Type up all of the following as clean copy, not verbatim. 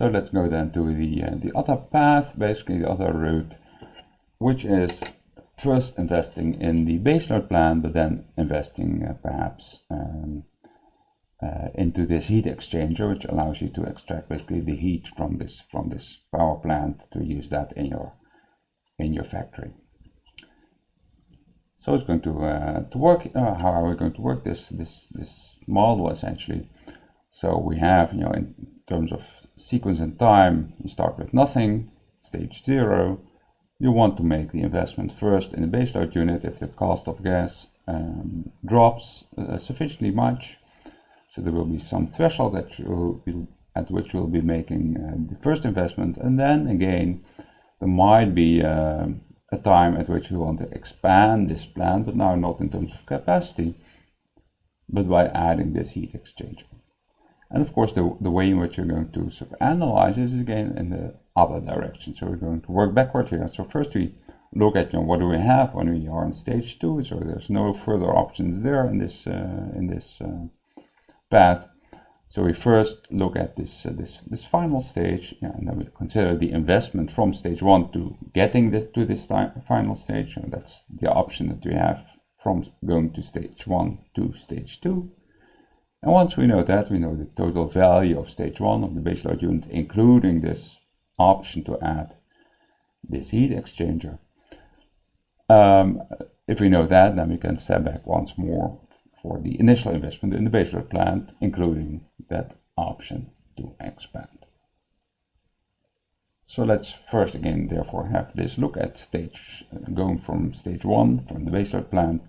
So let's go then to the other path, basically the other route, which is first investing in the baseload plant, but then investing perhaps into this heat exchanger, which allows you to extract basically the heat from this power plant to use that in your factory. So it's going to work. How are we going to work this model essentially? So we have, in terms of sequence and time, you start with nothing, stage 0. You want to make the investment first in the baseload unit if the cost of gas drops sufficiently much. So there will be some threshold at which you'll be making the first investment, and then again there might be a time at which you want to expand this plant, but now not in terms of capacity, but by adding this heat exchanger. And of course the way in which you're going to sort of analyze is again in the other direction. So we're going to work backward here. So first we look at what do we have when we are in stage 2. So there's no further options there in this path. So we first look at this final stage, and then we consider the investment from stage 1 to getting to this final stage. And that's the option that we have from going to stage 1 to stage 2. And once we know that, we know the total value of stage 1 of the baseload unit, including this option to add this heat exchanger. If we know that, then we can step back once more for the initial investment in the baseload plant, including that option to expand. So let's first again therefore have this look at going from stage 1 from the baseload plant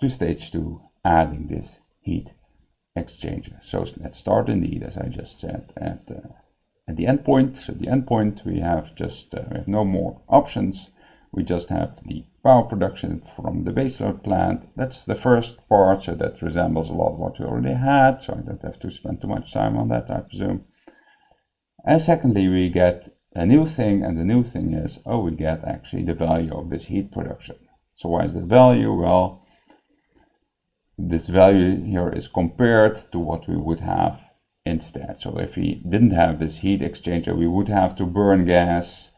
to stage 2, adding this heat exchanger. So let's start indeed, as I just said, at the endpoint. So the endpoint, we have no more options. We just have the power production from the baseload plant. That's the first part, so that resembles a lot what we already had, so I don't have to spend too much time on that, I presume. And secondly, we get a new thing, and the new thing is, we get actually the value of this heat production. So why is this value? Well, this value here is compared to what we would have instead. So if we didn't have this heat exchanger, we would have to burn gas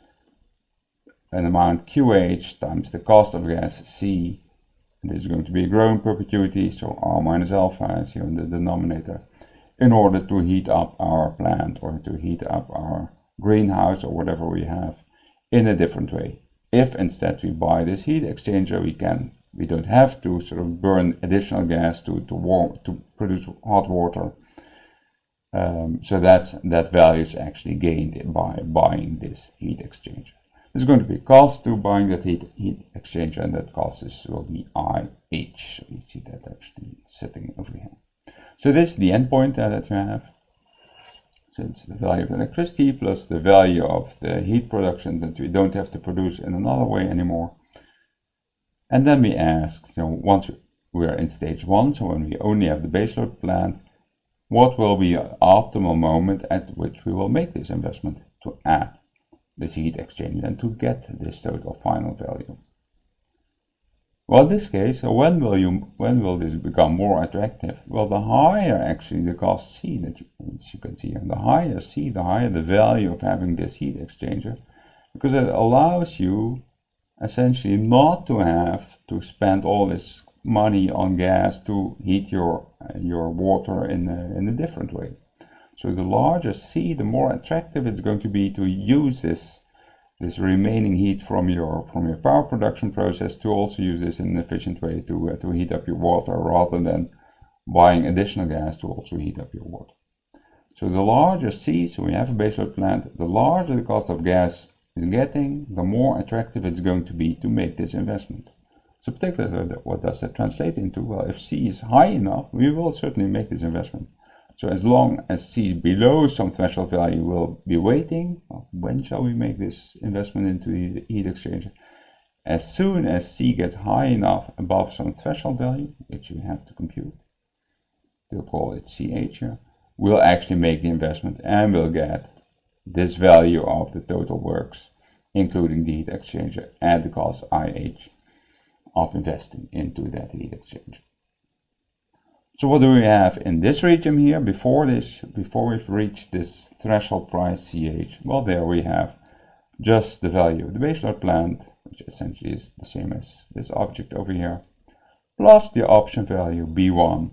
an amount QH times the cost of gas C. And this is going to be a growing perpetuity, so R minus alpha is here in the denominator, in order to heat up our plant or to heat up our greenhouse or whatever we have in a different way. If instead we buy this heat exchanger, we don't have to sort of burn additional gas to produce hot water. So that value is actually gained by buying this heat exchanger. There's going to be a cost to buying that heat exchanger, and that cost will be IH. So you see that actually sitting over here. So this is the endpoint that you have. So it's the value of electricity plus the value of the heat production that we don't have to produce in another way anymore. And then we ask, once we are in stage 1, so when we only have the baseload plant, what will be an optimal moment at which we will make this investment to add this heat exchanger and to get this total final value? Well, in this case, when will this become more attractive? Well, the higher actually the cost C that you can see, and the higher C, the higher the value of having this heat exchanger, because it allows you essentially not to have to spend all this money on gas to heat your water in a different way. So the larger C, the more attractive it's going to be to use this remaining heat from your power production process to also use this in an efficient way to heat up your water, rather than buying additional gas to also heat up your water. So the larger C, so we have a baseload plant, the larger the cost of gas is getting, the more attractive it's going to be to make this investment. So particularly, what does that translate into? Well, if C is high enough, we will certainly make this investment. So as long as C is below some threshold value, we'll be waiting. Well, when shall we make this investment into the heat exchanger? As soon as C gets high enough above some threshold value, which we have to compute, we'll call it CH here, we'll actually make the investment and we'll get this value of the total works, including the heat exchanger and the cost IH of investing into that heat exchanger. So what do we have in this region here before we've reached this threshold price CH? Well, there we have just the value of the baseload plant, which essentially is the same as this object over here, plus the option value B1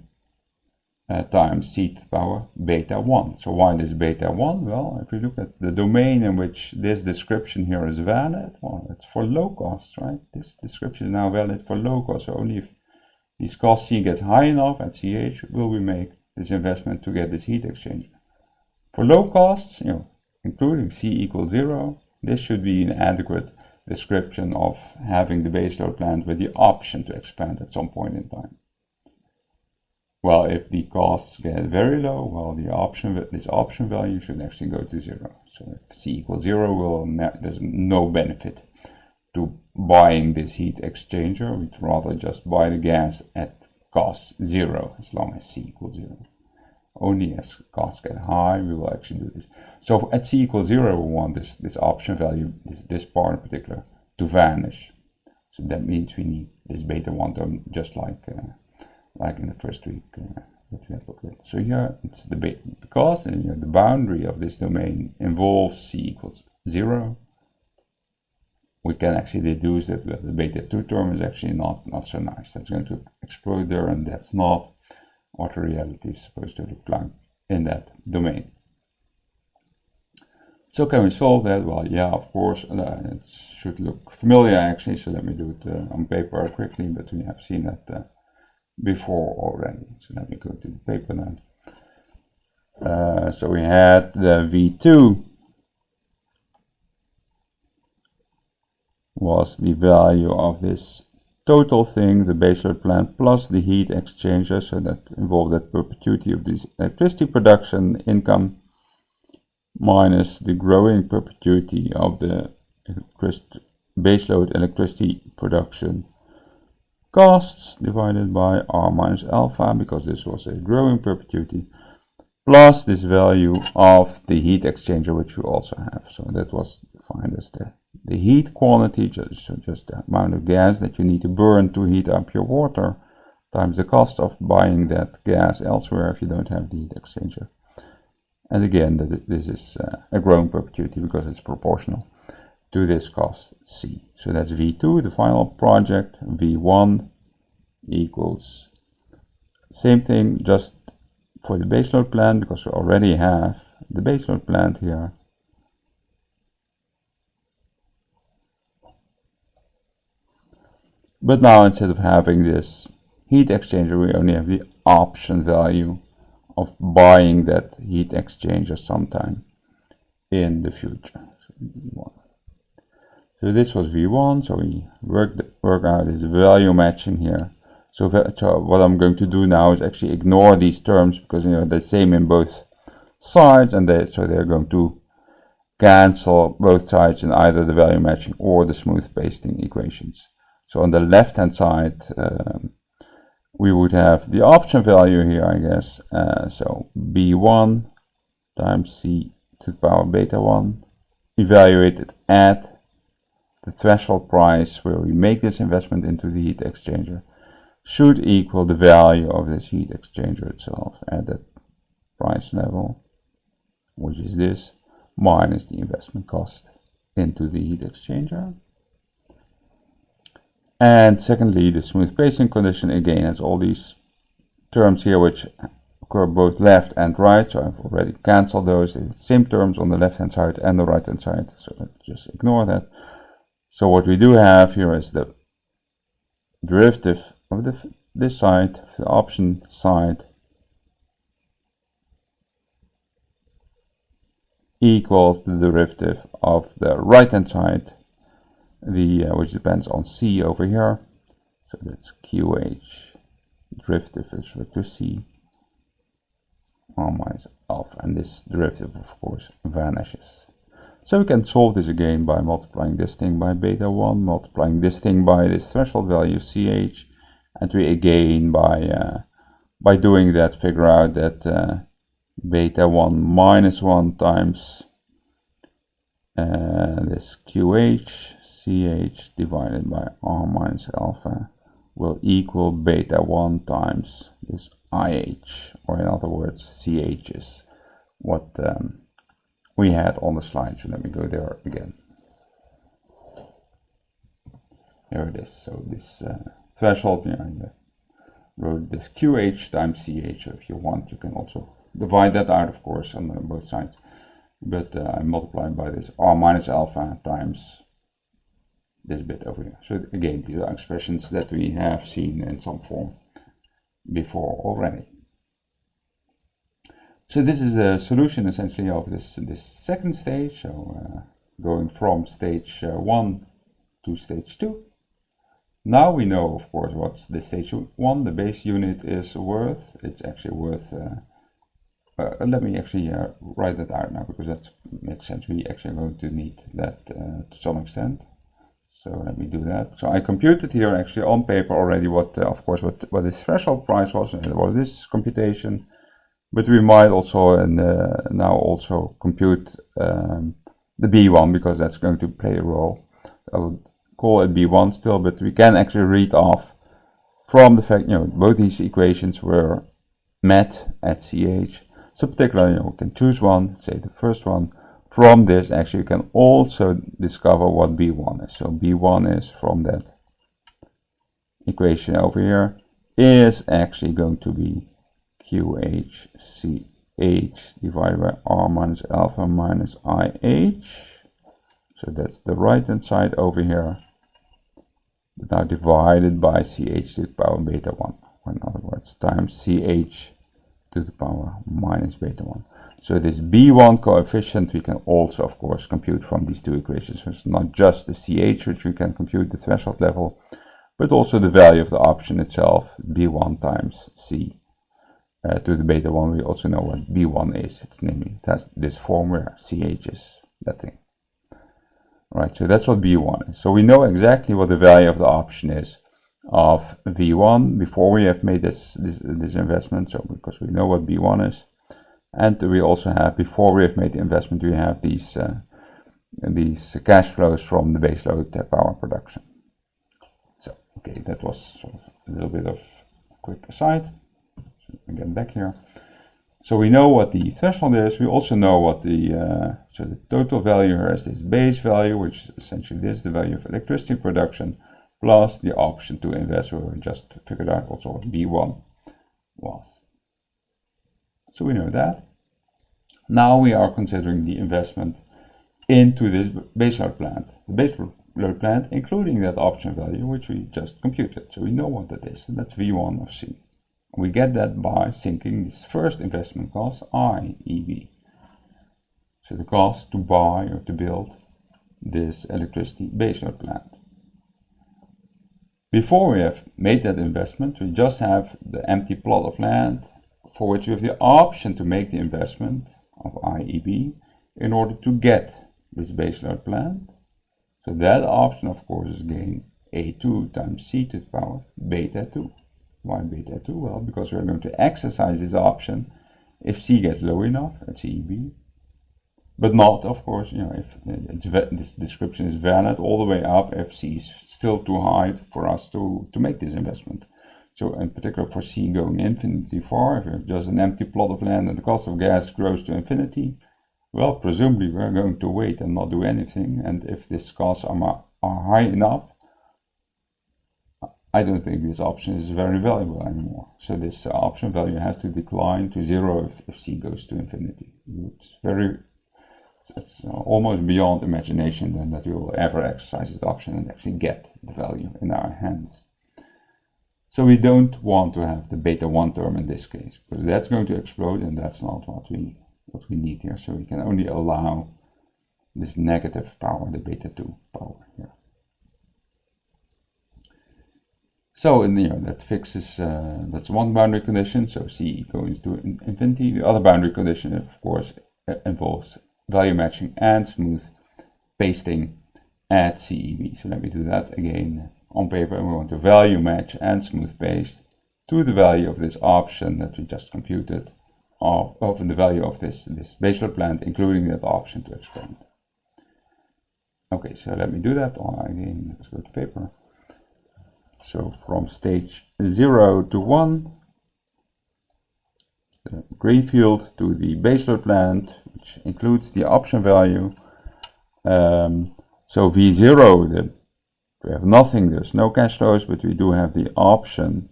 times c to the power beta 1. So why this beta 1? Well, if we look at the domain in which this description here is valid, well, it's for low cost, right? This description is now valid for low cost. So only if these costs C gets high enough at CH will we make this investment to get this heat exchanger. For low costs, including C equals 0, this should be an adequate description of having the baseload plant with the option to expand at some point in time. Well, if the costs get very low, well, this option value should actually go to 0. So if C equals 0, there's no benefit to buying this heat exchanger. We'd rather just buy the gas at cost 0 as long as C equals 0. Only as costs get high, we will actually do this. So at C equals 0, we want this option value, this part in particular, to vanish. So that means we need this beta 1 term, just like in the first week that we had looked at. So here it's the beta, because the boundary of this domain involves C equals 0. We can actually deduce that the beta 2 term is actually not so nice. That's going to explode there, and that's not what the reality is supposed to look like in that domain. So can we solve that? Well, yeah, of course, it should look familiar actually, so let me do it on paper quickly, but we have seen that before already. So let me go to the paper now. So we had the V2 was the value of this total thing, the baseload plant, plus the heat exchanger, so that involved that perpetuity of this electricity production income, minus the growing perpetuity of the baseload electricity production costs divided by R minus alpha, because this was a growing perpetuity, plus this value of the heat exchanger, which we also have. So that was defined as the heat quantity, just the amount of gas that you need to burn to heat up your water, times the cost of buying that gas elsewhere if you don't have the heat exchanger. And again, this is a growing perpetuity because it's proportional to this cost C. So that's V2, the final project. V1 equals same thing, just for the baseload plant, because we already have the baseload plant here. But now instead of having this heat exchanger, we only have the option value of buying that heat exchanger sometime in the future. So this was V1, so we work out this value matching here. So what I'm going to do now is actually ignore these terms, because they're the same in both sides, and so they're going to cancel both sides in either the value matching or the smooth pasting equations. So on the left hand side, we would have the option value here, I guess. So B1 times C to the power beta 1, evaluated at the threshold price where we make this investment into the heat exchanger, should equal the value of this heat exchanger itself at that price level, which is this, minus the investment cost into the heat exchanger. And secondly, the smooth pasting condition again has all these terms here which occur both left and right, so I've already cancelled those. The same terms on the left hand side and the right hand side, so let's just ignore that. So what we do have here is the derivative of this side, the option side, equals the derivative of the right hand side, which depends on C over here. So that's QH, derivative is equal to C, R minus alpha, and this derivative of course vanishes. So we can solve this again by multiplying this thing by beta 1, multiplying this thing by this threshold value CH, and we again by doing that figure out that beta 1 minus 1 times this QH CH divided by R minus alpha will equal beta 1 times this IH, or in other words, CH is what we had on the slide. So let me go there again. There it is. So this threshold, I wrote this QH times CH. So if you want, you can also divide that out, of course, on both sides. But I multiplied by this R minus alpha times this bit over here. So again, these are expressions that we have seen in some form before already. So this is a solution essentially of this second stage. So going from stage 1 to stage 2. Now we know, of course, what's the stage 1, the base unit is worth. It's actually worth, let me actually write that out now, because that makes sense. We actually are going to need that to some extent. So let me do that. So I computed here actually on paper already what, of course, what this threshold price was. And it was this computation. But we might also now also compute the B1, because that's going to play a role. I would call it B1 still, but we can actually read off from the fact, both these equations were met at CH. So particularly, we can choose one, say the first one. From this, actually, you can also discover what B1 is. So B1 is from that equation over here, is actually going to be QHCH divided by R minus alpha minus IH. So that's the right hand side over here, but now divided by CH to the power beta 1, or in other words, times CH to the power minus beta 1. So this B1 coefficient we can also, of course, compute from these two equations. So it's not just the CH which we can compute the threshold level, but also the value of the option itself, B1 times C to the beta 1. We also know what B1 is. It's namely, it has this form where CH is that thing. Right, so that's what B1 is. So we know exactly what the value of the option is of V1 before we have made this investment. So because we know what B1 is, and we also have, before we have made the investment, we have these cash flows from the baseload power production. So okay, that was sort of a little bit of a quick aside. So again, back here. So we know what the threshold is. We also know what the so the total value here is this base value, which essentially is the value of electricity production, plus the option to invest, where we just figured out also what B1 was. So we know that. Now we are considering the investment into this baseload plant. The baseload plant, including that option value, which we just computed. So we know what that is, and that's V1 of C. We get that by sinking this first investment cost, IEB. So the cost to buy or to build this electricity baseload plant. Before we have made that investment, we just have the empty plot of land for which we have the option to make the investment of IEB in order to get this baseload plant. So that option, of course, is again A2 times C to the power beta 2. Why beta 2? Well, because we're going to exercise this option if C gets low enough at CEB, but not, of course, if this description is valid all the way up if C is still too high for us to make this investment. So in particular for C going infinitely far, if you have just an empty plot of land and the cost of gas grows to infinity, well, presumably we're going to wait and not do anything. And if these costs are high enough, I don't think this option is very valuable anymore. So this option value has to decline to 0 if C goes to infinity. It's almost beyond imagination then that we will ever exercise this option and actually get the value in our hands. So we don't want to have the beta 1 term in this case, because that's going to explode, and that's not what we need here. So we can only allow this negative power, the beta 2 power here. So that fixes, that's one boundary condition, so C goes to infinity. The other boundary condition, of course, involves value matching and smooth pasting at CEB. So let me do that again. On paper, we want to value match and smooth paste to the value of this option that we just computed of the value of this baseload plant, including that option to expand. Okay, so let me do that. Again, let's go to paper. So from stage 0 to 1, the green field to the baseload plant, which includes the option value. So V0, we have nothing, there's no cash flows, but we do have the option,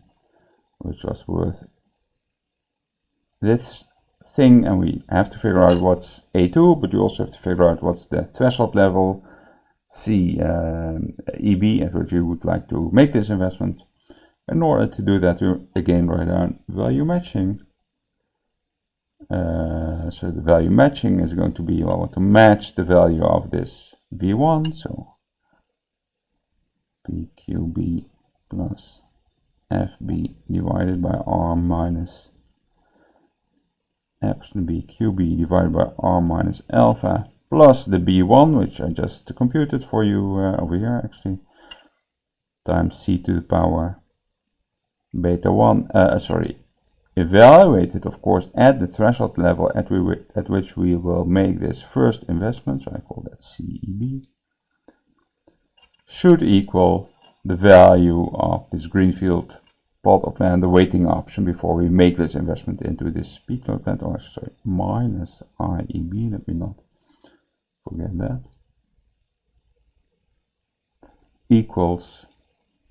which was worth this thing, and we have to figure out what's A2, but we also have to figure out what's the threshold level, C EB, at which we would like to make this investment. In order to do that, we again write down value matching. So the value matching is going to be, well, I want to match the value of this V1, so PQB plus FB divided by R minus epsilon BQB divided by R minus alpha plus the B1, which I just computed for you over here actually, times C to the power beta 1, evaluated of course at the threshold level at which we will make this first investment, so I call that CEB, should equal the value of this greenfield plot of land, the waiting option, before we make this investment into this peak load plant, or sorry, minus IEB, let me not forget that, equals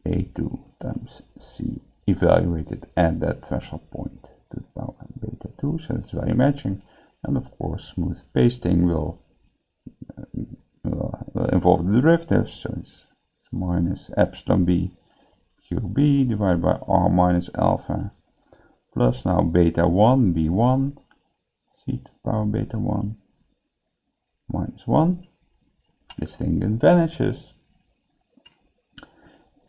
A2 times C evaluated at that threshold point to the power beta 2, so it's value matching, and of course smooth pasting will involve the derivatives, so it's minus epsilon B QB divided by R minus alpha plus now beta 1 B1 C to the power beta 1 minus 1. This thing then vanishes,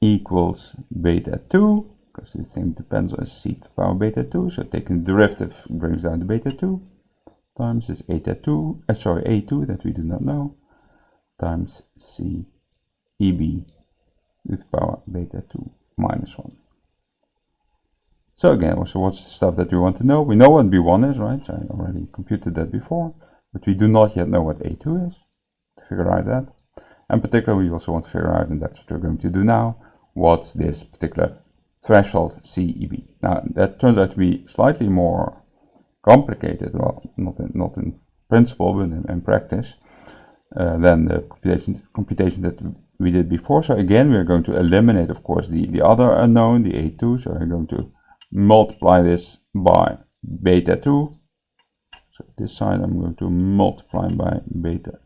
equals beta 2, because this thing depends on C to the power beta 2, so taking the derivative brings down the beta 2, times this A2 that we do not know, times C EB to the power beta 2 minus 1. So again, so what's the stuff that we want to know? We know what B1 is, right? So I already computed that before, but we do not yet know what A2 is. To figure out that, and particularly we also want to figure out, and that's what we're going to do now, what's this particular threshold CEB. Now that turns out to be slightly more complicated, well, not in principle, but in practice, than the computation that we did before. So again, we're going to eliminate, of course, the other unknown, the A2. So we're going to multiply this by beta 2. So this side I'm going to multiply by beta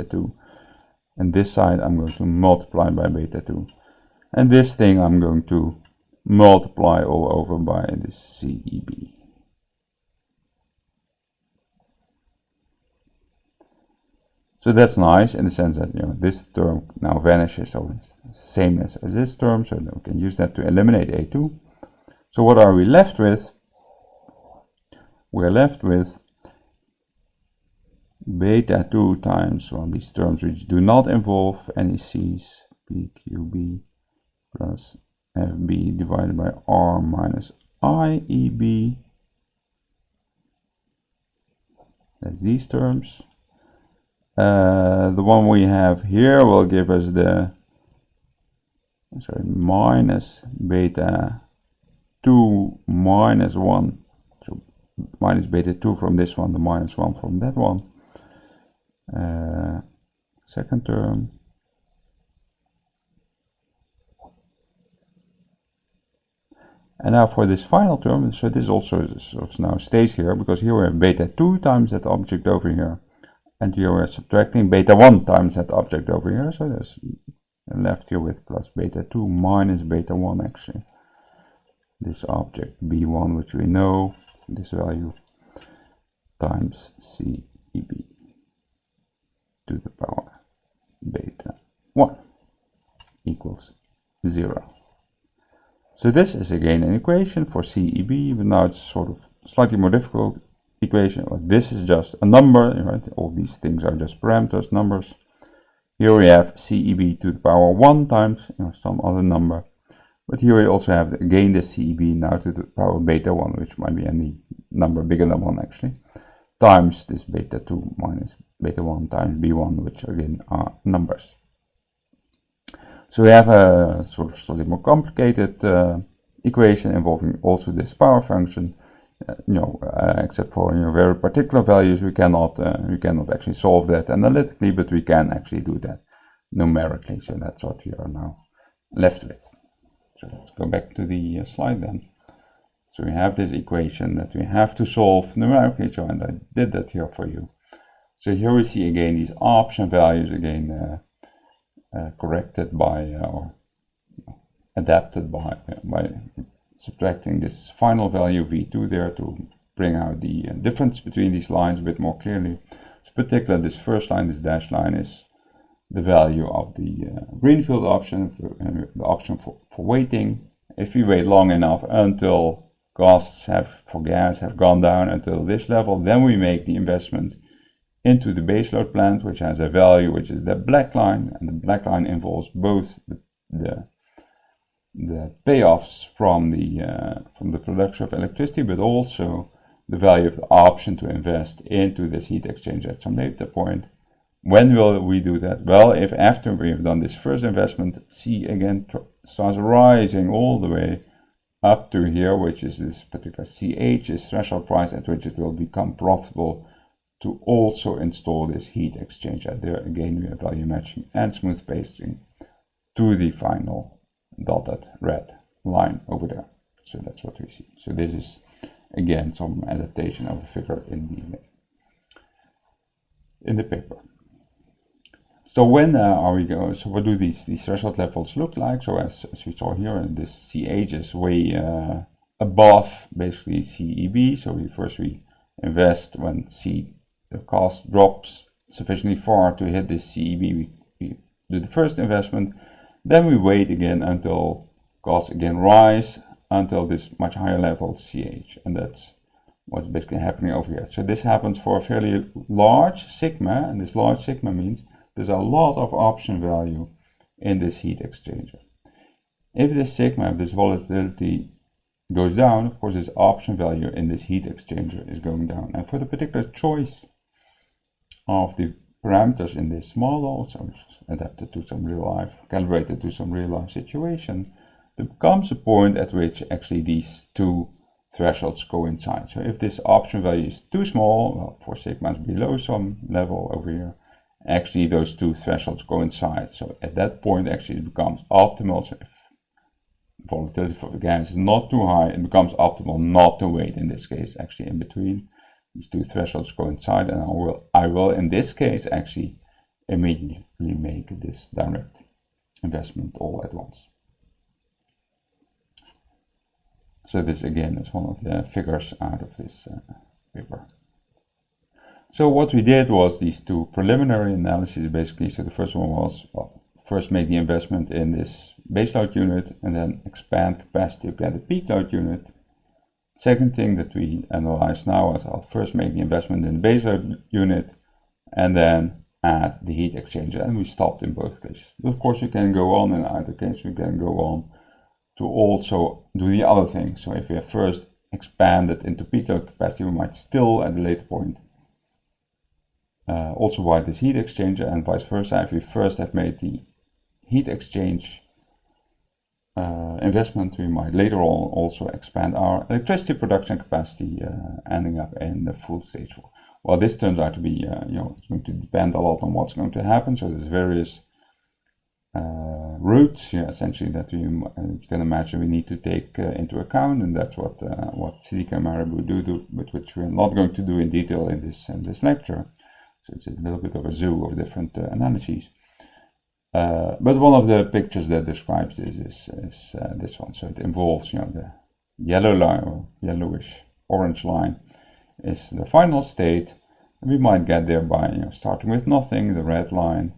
2. And this side I'm going to multiply by beta 2. And this thing I'm going to multiply all over by this CEB. So that's nice in the sense that, you know, this term now vanishes, so it's the same as this term, so we can use that to eliminate A2. So what are we left with? We're left with beta 2 times, well, these terms which do not involve any C's, PQB plus FB divided by R minus IEB. That's these terms. The one we have here will give us the minus beta 2 minus 1. So minus beta 2 from this one, the minus 1 from that one. Second term. And now for this final term, so this also now stays here, because here we have beta 2 times that object over here. And here we're subtracting beta 1 times that object over here, so there's left here with plus beta 2 minus beta 1 actually. This object B1, which we know, this value, times CEB to the power beta 1 equals 0. So this is again an equation for CEB, but now it's sort of slightly more difficult equation. This is just a number, right? All these things are just parameters, numbers. Here we have CEB to the power 1 times, you know, some other number. But here we also have again the CEB now to the power beta 1, which might be any number bigger than 1 actually, times this beta 2 minus beta 1 times B1, which again are numbers. So we have a sort of slightly more complicated equation involving also this power function. Except for very particular values, we cannot actually solve that analytically, but we can actually do that numerically. So that's what we are now left with. So let's go back to the slide then. So we have this equation that we have to solve numerically, and I did that here for you. So here we see again these option values again corrected by or adapted by subtracting this final value v2 there to bring out the difference between these lines a bit more clearly. So particularly this first line, this dashed line, is the value of the greenfield option, the option for waiting. If we wait long enough until costs for gas have gone down until this level, then we make the investment into the baseload plant, which has a value which is the black line, and the black line involves both the payoffs from the production of electricity, but also the value of the option to invest into this heat exchanger at some later point. When will we do that? Well, if after we have done this first investment, C again starts rising all the way up to here, which is this particular CH, is threshold price at which it will become profitable to also install this heat exchanger. There again we have value matching and smooth pasting to the final dotted red line over there. So that's what we see. So this is again some adaptation of a figure in the paper. So when are we going? So what do these threshold levels look like? So as we saw here, this CH is way above basically CEB. So we invest when the cost drops sufficiently far to hit this CEB. We do the first investment. Then we wait again until costs again rise until this much higher level CH, and that's what's basically happening over here. So this happens for a fairly large sigma, and this large sigma means there's a lot of option value in this heat exchanger. If this sigma, if this volatility goes down, of course this option value in this heat exchanger is going down. And for the particular choice of the parameters in this model, so it's adapted to some real life, calibrated to some real life situation, there comes a point at which actually these two thresholds coincide. So if this option value is too small, well, for sigma below some level over here, actually those two thresholds coincide. So at that point actually it becomes optimal. So if volatility for the gas is not too high, it becomes optimal not to wait. In this case, actually in between these two thresholds coincide, and I will in this case actually immediately make this direct investment all at once. So this again is one of the figures out of this paper. So what we did was these two preliminary analyses basically. So the first one was, well, first make the investment in this baseload unit and then expand capacity to get a peak load unit. Second thing that we analyze now is I'll first make the investment in the baseload unit and then add the heat exchanger, and we stopped in both cases. But of course we can go on in either case, we can go on to also do the other thing. So if we have first expanded into peak load capacity, we might still at a later point also buy this heat exchanger, and vice versa. If we first have made the heat exchange investment, we might later on also expand our electricity production capacity, ending up in the full stage 4. Well, this turns out to be, it's going to depend a lot on what's going to happen. So there's various routes, essentially, that you can imagine we need to take into account, and that's what SiddiquiMaribu do, but which we're not going to do in detail in this lecture. So it's a little bit of a zoo of different analyses. But one of the pictures that describes this is this one. So it involves, the yellow line or yellowish orange line is the final state. We might get there by starting with nothing, the red line.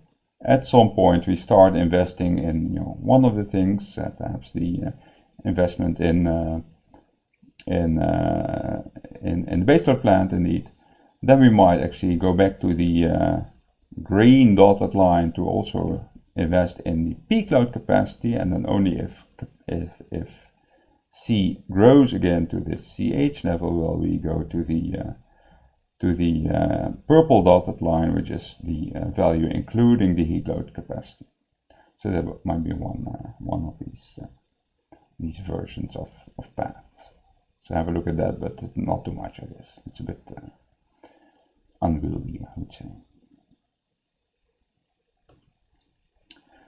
At some point we start investing in one of the things, perhaps the investment in the baseload plant indeed. Then we might actually go back to the green dotted line to also invest in the peak load capacity, and then only if C grows again to this CH level will we go to the purple dotted line, which is the value including the heat load capacity. So that might be one of these versions of paths. So have a look at that, but not too much, I guess. It's a bit unwieldy, I would say.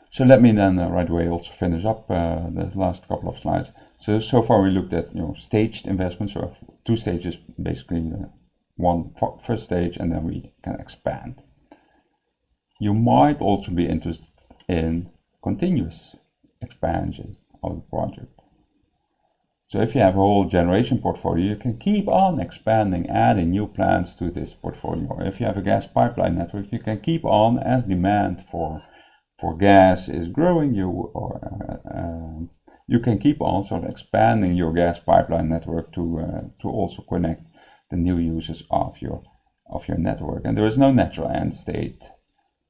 So let me then right away also finish up the last couple of slides. So far we looked at staged investments, so 2 stages, basically first stage, and then we can expand. You might also be interested in continuous expansion of the project. So if you have a whole generation portfolio, you can keep on expanding, adding new plants to this portfolio. Or if you have a gas pipeline network, you can keep on, as demand for gas is growing, you can keep on sort of expanding your gas pipeline network to also connect the new users of your network. And there is no natural end state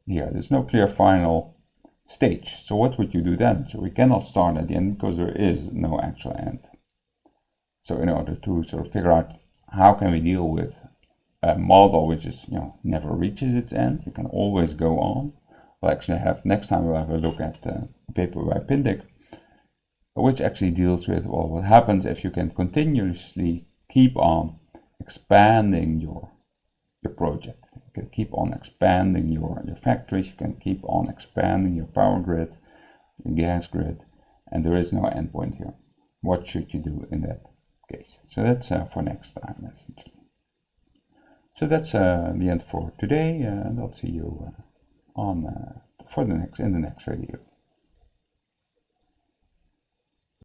here. There's no clear final stage. So what would you do then? So we cannot start at the end because there is no actual end. So in order to sort of figure out how can we deal with a model which is never reaches its end, you can always go on. We'll actually next time we'll have a look at a paper by Pindick, which actually deals with what happens if you can continuously keep on expanding your project. You can keep on expanding your factories, you can keep on expanding your power grid, your gas grid, and there is no endpoint here. What should you do in that case? So that's for next time, essentially. So that's the end for today, and I'll see you in the next video.